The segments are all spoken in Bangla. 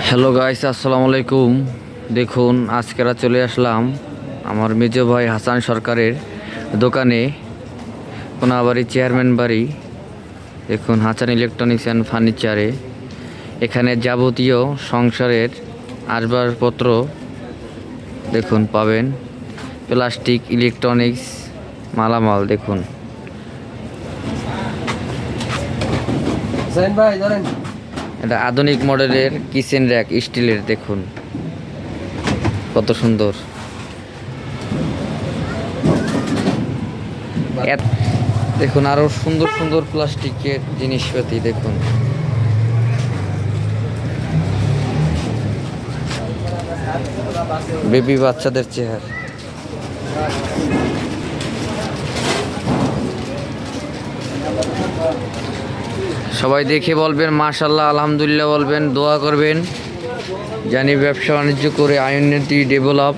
হ্যালো গাইস, আসসালামু আলাইকুম। দেখুন, আজকেরা চলে আসলাম আমার মেজো ভাই হাসান সরকারের দোকানে, কোনাবাড়ি চেয়ারম্যান বাড়ি। দেখুন, হাসান ইলেকট্রনিক্স অ্যান্ড ফার্নিচারে এখানে যাবতীয় সংসারের আসবাবপত্র দেখুন পাবেন, প্লাস্টিক, ইলেকট্রনিক্স মালামাল। দেখুন, এটা আধুনিক মডেলের কিচেন র্যাক স্টিলের। দেখুন কত সুন্দর। দেখুন আরো সুন্দর সুন্দর প্লাস্টিকের জিনিসপাতি। দেখুন বেবি বাচ্চাদের চেয়ার। সবাই দেখে বলবেন মাশাআল্লাহ, আলহামদুলিল্লাহ বলবেন, দোয়া করবেন জানি ব্যবসা বাণিজ্য করে উন্নতি ডেভেলপ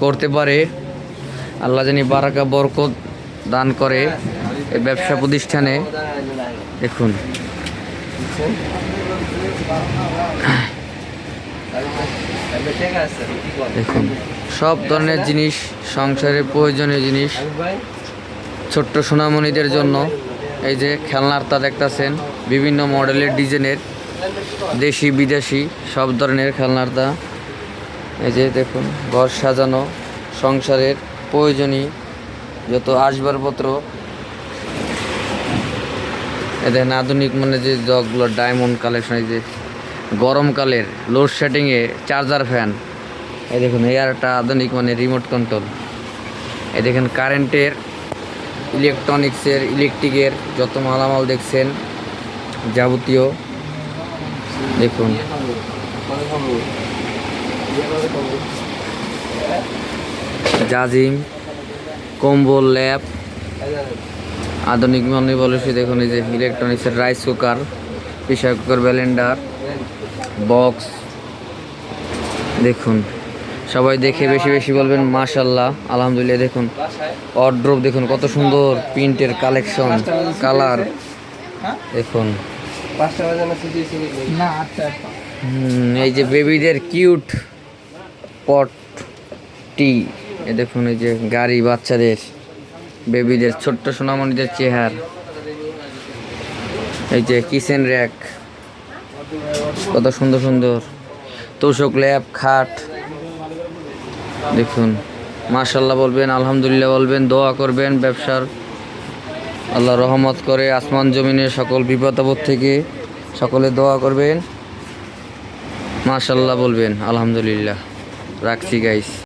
করতে পারে। আল্লাহ জানি বারাকা বরকত দান করে এই ব্যবসা প্রতিষ্ঠানে। দেখুন দেখুন সব ধরনের জিনিস, সংসারের প্রয়োজনীয় জিনিস ছোট্ট সোনামণিদের জন্য। এই যে খেলনার তা দেখতেছেন, বিভিন্ন মডেলের ডিজাইনের, দেশি বিদেশি সব ধরনের খেলনার তা। এই যে দেখুন, ঘর সাজানো, সংসারের প্রয়োজনীয় যত আসবাবপত্র। এদের আধুনিক মানে যে জগগুলো, ডায়মন্ড কালেকশন। এই যে গরমকালের লোডশেডিংয়ে চার্জার ফ্যান। এই দেখুন, এই আর একটা আধুনিক মানে রিমোট কন্ট্রোল। এই দেখেন কারেন্টের, ইলেকট্রনিক্সের, ইলেকট্রিকের যত মালামাল দেখছেন যাবতীয়। দেখুন জাজিম, কম্বল, ল্যাপ, আধুনিক মানে বলেছি। দেখুন এই যে ইলেকট্রনিক্সের rice cooker, pressure cooker, Blender, box. দেখুন সবাই দেখে বেশি বেশি বলবেন মাশাআল্লাহ, আলহামদুলিল্লাহ। দেখুন ওয়ারড্রোব, দেখুন কত সুন্দর প্রিন্টের কালেকশন, কালার। দেখুন এই যে বেবিদের কিউট পট টি। এ দেখুন এই যে গাড়ি, বাচ্চাদের, বেবিদের, ছোট্ট সোনামণিদের চেহার। এই যে কিচেন র্যাক, কত সুন্দর সুন্দর তোষক, ল্যাপ, খাট। দেখুন মাশাআল্লাহ বলবেন, আলহামদুলিল্লাহ বলবেন, দোয়া করবেন ব্যবসার আল্লাহ রহমত করে আসমান জমিনের সকল বিপদ আপদ থেকে সকলে দোয়া করবেন। মাশাআল্লাহ বলবেন, আলহামদুলিল্লাহ। রাখছি গাইস।